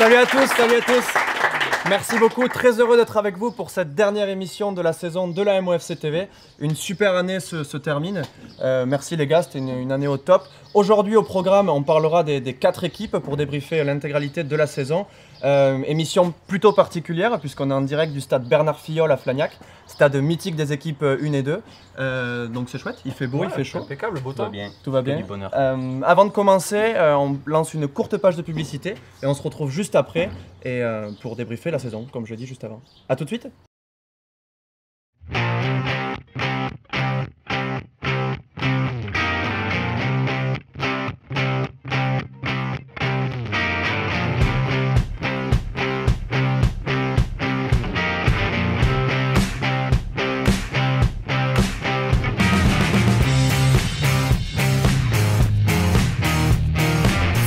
Salut à tous, salut à tous. Merci beaucoup, très heureux d'être avec vous pour cette dernière émission de la saison de la MOFC TV. Une super année se termine. Merci les gars, c'était une année au top. Aujourd'hui au programme, on parlera des 4 équipes pour débriefer l'intégralité de la saison. Émission plutôt particulière puisqu'on est en direct du stade Bernard Filleul à Flagnac, stade mythique des équipes 1 et 2. Donc c'est chouette, il fait beau, il fait chaud. Impeccable, beau temps. Tout va bien. Du bonheur. Avant de commencer, on lance une courte page de publicité et on se retrouve juste après pour débriefer la saison, comme je l'ai dit juste avant. A tout de suite.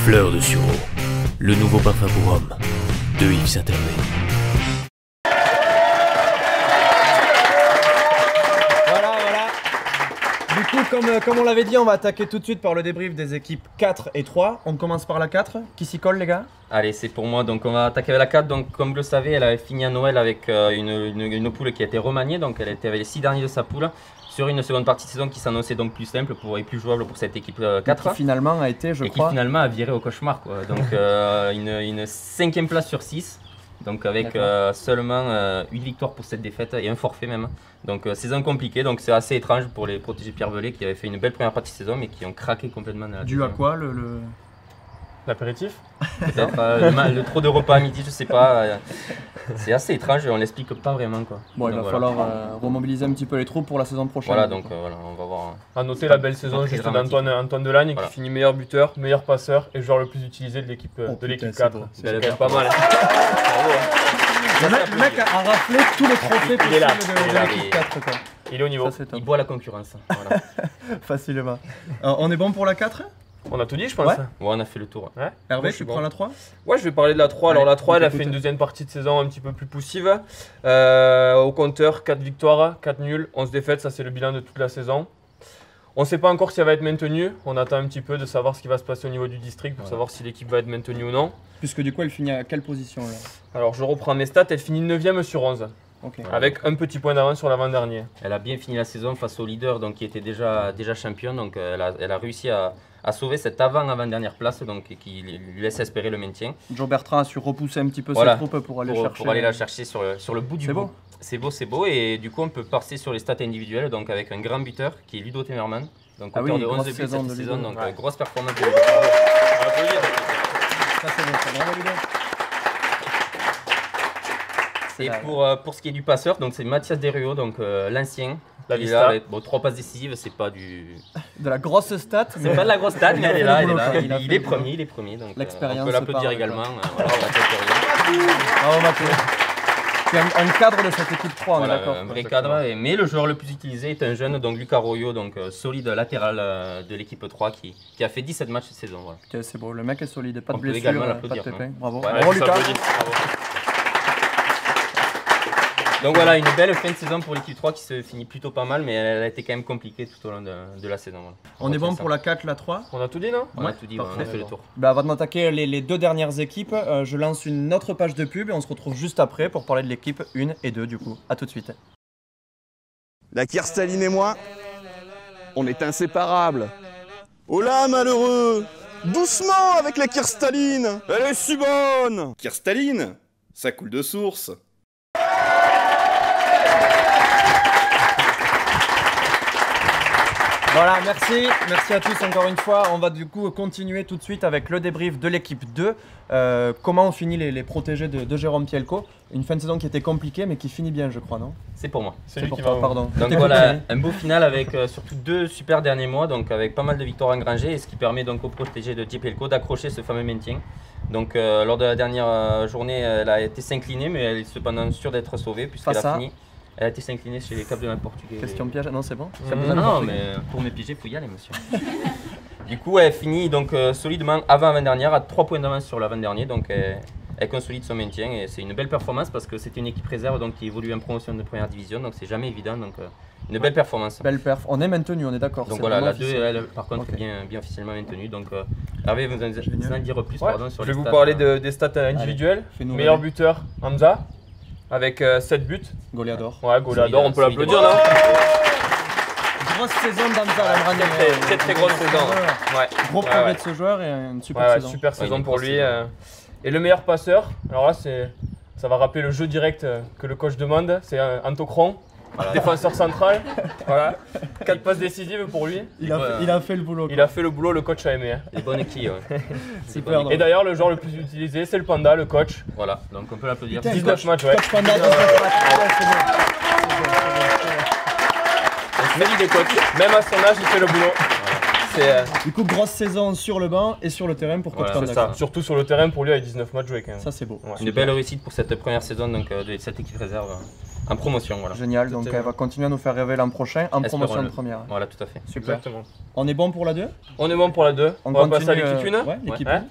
Fleur de sureau, le nouveau parfum pour homme de Yves Saint-Hervé. Voilà. Du coup, comme on l'avait dit, on va attaquer tout de suite par le débrief des équipes 4 et 3. On commence par la 4. Qui s'y colle, les gars? Allez, c'est pour moi. Donc on va attaquer avec la 4. Donc comme vous le savez, elle avait fini à Noël avec une poule qui a été remaniée. Donc elle était avec les 6 derniers de sa poule. Sur une seconde partie de saison qui s'annonçait donc plus simple et plus jouable pour cette équipe 4. Qui finalement a été, je crois... qui finalement a viré au cauchemar, quoi. Donc une 5e place sur 6. Donc avec seulement 8 victoires pour cette défaite et un forfait même. Donc saison compliquée, donc c'est assez étrange pour les protégés Pierre Velay qui avaient fait une belle première partie de saison mais qui ont craqué complètement. Dû à quoi L'apéritif? Peut-être le trop de repas à midi, je sais pas. C'est assez étrange et on l'explique pas vraiment, quoi. Bon, donc, il va falloir remobiliser un petit peu les troupes pour la saison prochaine. Voilà, donc voilà, on va voir. À noter la belle saison juste d'Antoine Delagne qui finit meilleur buteur, meilleur passeur et joueur le plus utilisé de l'équipe 4. C'est quand même pas mal. Bravo. Le mec a raflé tous les trophées possibles de l'équipe 4. Quoi. Il est au niveau. Il boit la concurrence. Voilà. Facilement. On est bon pour la 4? On a tout dit, je pense. Ouais, on a fait le tour. Ouais. Hervé, tu prends la 3? Ouais, je vais parler de la 3. Alors la 3, elle a fait une deuxième partie de saison un petit peu plus poussive. Au compteur, 4 victoires, 4 nuls, 11 défaites, ça c'est le bilan de toute la saison. On ne sait pas encore si elle va être maintenue. On attend un petit peu de savoir ce qui va se passer au niveau du district pour savoir si l'équipe va être maintenue ou non. Puisque du coup, elle finit à quelle position là? Alors je reprends mes stats, elle finit 9e sur 11. Okay. Avec un petit point d'avance sur l'avant-dernier. Elle a bien fini la saison face au leader donc, qui était déjà champion. Donc elle a réussi à sauver cette avant-dernière place donc, qui lui laisse espérer le maintien. Joe Bertrand a su repousser un petit peu ses troupes pour aller la chercher sur le bout du bout. C'est beau. Et du coup, on peut passer sur les stats individuelles donc, avec un grand buteur qui est Ludo Temerman. Donc auteur de 11 buts cette saison. Donc grosse performance de Ludo. Ça c'est bon, ça bravo Ludo. Et pour ce qui est du passeur, donc c'est Mathias Desruaux, donc l'ancien. Il est là, 3 passes décisives, c'est pas de la grosse stat. C'est pas de la grosse stat, mais elle est là. Il est premier. Donc l'expérience. On peut l'applaudir également. Voilà, bravo Mathieu. C'est un cadre de cette équipe 3, on est d'accord. Un vrai cadre, mais le joueur le plus utilisé est un jeune, donc Lucas Royo, donc solide latéral de l'équipe 3 qui a fait 17 matchs cette saison. Voilà. Okay, c'est beau, le mec est solide, pas de blessure, pas de pépin. Bravo. Ouais, bravo Lucas. Donc voilà, une belle fin de saison pour l'équipe 3 qui se finit plutôt pas mal, mais elle a été quand même compliquée tout au long de la saison. Voilà. On est bon pour la 4, la 3? On a tout dit, non? On a tout dit, on a fait le tour. Avant d'attaquer les 2 dernières équipes, je lance une autre page de pub et on se retrouve juste après pour parler de l'équipe 1 et 2 du coup. A tout de suite. La Kirstaline et moi, on est inséparables. Oh là, malheureux! Doucement avec la Kirstaline! Elle est si bonne! Kirstaline, ça coule de source. Voilà, merci à tous encore une fois. On va du coup continuer tout de suite avec le débrief de l'équipe 2. Comment on finit les protégés de Jérôme Pielko. Une fin de saison qui était compliquée mais qui finit bien je crois, non? C'est pour moi. C'est lui pour qui toi, va. Pardon. Donc voilà, un beau final avec surtout 2 super derniers mois, donc avec pas mal de victoires engrangées, et ce qui permet donc aux protégés de J. Pielko d'accrocher ce fameux maintien. Donc lors de la dernière journée, elle a été s'incliner, mais elle est cependant sûre d'être sauvée puisqu'elle a fini. Elle a été s'incliner chez les Cap de Mat portugais. Question piège? Non, c'est bon? Non, mais pour me piéger, il faut y aller, monsieur. Du coup, elle finit donc solidement avant-dernière, à 3 points d'avance sur l'avant-dernier. Donc elle consolide son maintien et c'est une belle performance parce que c'était une équipe réserve donc qui évolue en promotion de première division, donc c'est jamais évident, donc une belle performance. Belle perf, on est maintenu, on est d'accord. Donc voilà, la 2 elle par contre est bien officiellement maintenue, donc Hervé vous en dire plus pardon, sur je vais les vous stats. parler des stats individuelles. Meilleur buteur Hamza avec 7 buts. Goleador. Ouais, Goleador, on peut l'applaudir là. Grosse saison d'Hamza l'année dernière. Très grosse saison. Gros progrès de ce joueur et une super saison. Super saison pour lui. Et le meilleur passeur, alors là ça va rappeler le jeu direct que le coach demande, c'est Antocron, défenseur central. Voilà. 4 passes décisives pour lui. Il a fait le boulot. Il a fait le boulot, le coach a aimé. Les bonnes quilles, Super. Et d'ailleurs le joueur le plus utilisé c'est le Panda, le coach. Voilà, donc on peut l'applaudir. 19 matchs, ouais. Coach Panda, 19 matchs. Validé coach. Même à son âge, il fait le boulot. Du coup, grosse saison sur le banc et sur le terrain pour Coach Panda. C'est ça. Surtout sur le terrain pour lui avec 19 matchs joués quand même. Ça c'est beau. Une belle réussite pour cette première saison donc, de cette équipe réserve en promotion. Voilà. Génial, donc elle va continuer à nous faire rêver l'an prochain en promotion de première. Voilà, tout à fait. Super. Exactement. On est bon pour la 2 ? On est bon pour la 2. On va passer à l'équipe 1. Ouais, l'équipe 1.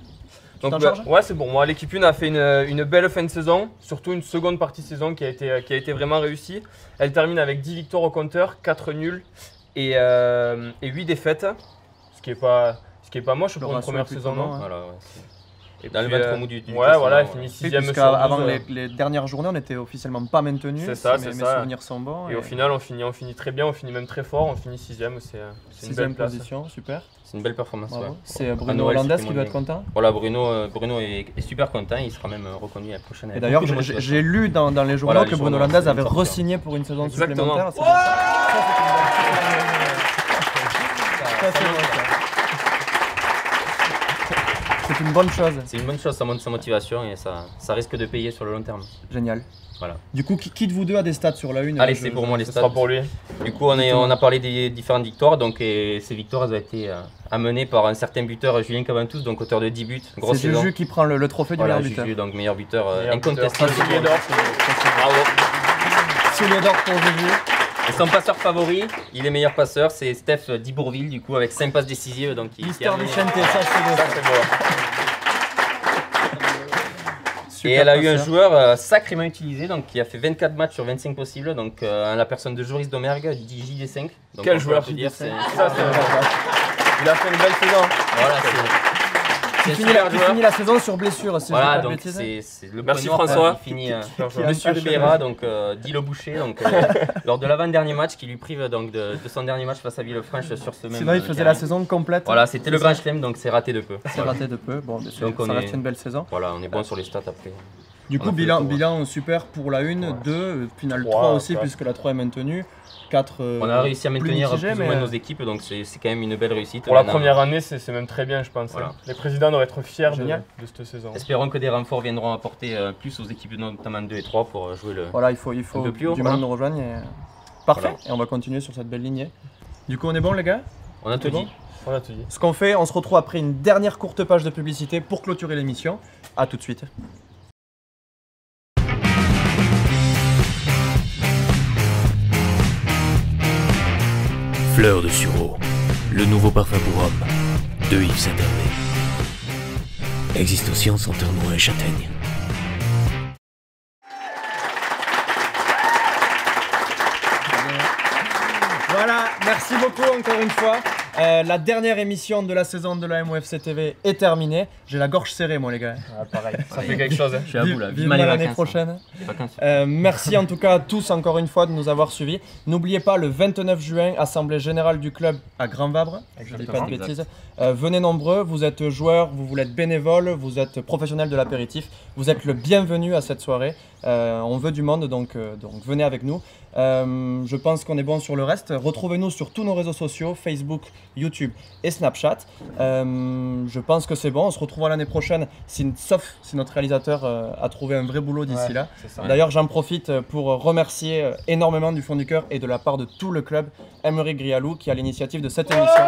Donc, ouais, c'est bon. Moi, l'équipe 1 a fait une belle fin de saison, surtout une seconde partie de saison qui a été vraiment réussie. Elle termine avec 10 victoires au compteur, 4 nuls et 8 défaites, ce qui est pas moche pour une première saison. Voilà, et dans le ventre mou du voilà, elle finit 6ème sur 12. Avant les dernières journées, on n'était officiellement pas maintenus. C'est ça, mes souvenirs sont bons. Et au final, on finit très bien, on finit même très fort, on finit 6ème, c'est une belle place. Position, super. C'est une belle performance. Ouais. C'est Bruno Hollandes qui doit être content. Voilà, Bruno est super content, il sera même reconnu la prochaine année. Et d'ailleurs, j'ai lu dans les journaux que Bruno Hollandes avait re-signé pour une saison supplémentaire. C'est une bonne chose. C'est une bonne chose, ça montre sa motivation et ça risque de payer sur le long terme. Génial. Voilà. Du coup, qui de vous deux a des stats sur la 1 ? Allez, c'est pour moi les stats. Ce sera pour lui. Du coup, on a parlé des différentes victoires, donc et ces victoires elles ont été amenées par un certain buteur, Julien Cavantous, donc auteur de 10 buts. C'est Juju qui prend le trophée du meilleur buteur. Juju, donc meilleur buteur incontestable. Soulier d'or. Bravo. Soulier d'or pour Juju. Et son passeur favori, il est meilleur passeur, c'est Steph Dibourville, du coup, avec 5 passes décisives. Mister Vicente, ça c'est beau. Et elle a eu un joueur sacrément utilisé, donc qui a fait 24 matchs sur 25 possibles, donc la personne de Joris Domergue, JD5. Quel joueur peut dire, il a fait une belle saison. Voilà, il finit la saison sur blessure. Si voilà, donc c'est le Merci François. Il finit Monsieur Ribeira, donc dit le boucher, donc lors de l'avant-dernier match qui lui prive donc de son dernier match face à Villefranche sur ce même. Sinon il faisait la saison complète. Voilà, c'était le Grand Chelem, donc c'est raté de peu. C'est raté de peu. Bon, bien sûr, ça reste une belle saison. Voilà, on est bon sur les stats après. Du coup, bilan super pour la 1, 2, finale 3 aussi, puisque la 3 est maintenue. 4, on a réussi à maintenir plus ou moins nos équipes, donc c'est quand même une belle réussite. Pour la première année, c'est même très bien, je pense. Voilà. Les présidents doivent être fiers de cette saison. Espérons que des renforts viendront apporter plus aux équipes, notamment 2 et 3, pour jouer le. Voilà, il faut du monde nous rejoigne. Parfait, et on va continuer sur cette belle lignée. Du coup, on est bon, les gars ? On a tout dit. On a tout dit. Ce qu'on fait, on se retrouve après une dernière courte page de publicité pour clôturer l'émission. A tout de suite. Fleur de sureau, le nouveau parfum pour homme, de Yves Saint-Hervé. Existe aussi en senteur noix et châtaigne. Voilà, merci beaucoup encore une fois. La dernière émission de la saison de la MOFC TV est terminée. J'ai la gorge serrée, moi, les gars. Pareil, ça fait quelque chose. Je suis à vous là. Vivement l'année prochaine. Merci en tout cas à tous encore une fois de nous avoir suivis. N'oubliez pas le 29 juin, assemblée générale du club à Grand Vabre. Je ne dis pas de bêtises. Venez nombreux, vous êtes joueurs, vous voulez être bénévoles, vous êtes professionnels de l'apéritif. Vous êtes le bienvenu à cette soirée. On veut du monde, donc venez avec nous. Je pense qu'on est bon sur le reste. Retrouvez-nous sur tous nos réseaux sociaux, Facebook, YouTube et Snapchat. Je pense que c'est bon. On se retrouvera l'année prochaine, sauf si notre réalisateur a trouvé un vrai boulot d'ici là. D'ailleurs, j'en profite pour remercier énormément du fond du cœur et de la part de tout le club Aymeric Grialou qui a l'initiative de cette émission.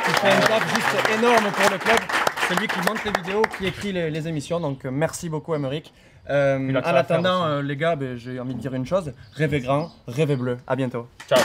Il fait un taf juste énorme pour le club. C'est lui qui monte les vidéos, qui écrit les émissions. Donc merci beaucoup Aymeric. En attendant les gars, j'ai envie de dire une chose. Rêvez grand, rêvez bleu. À bientôt. Ciao.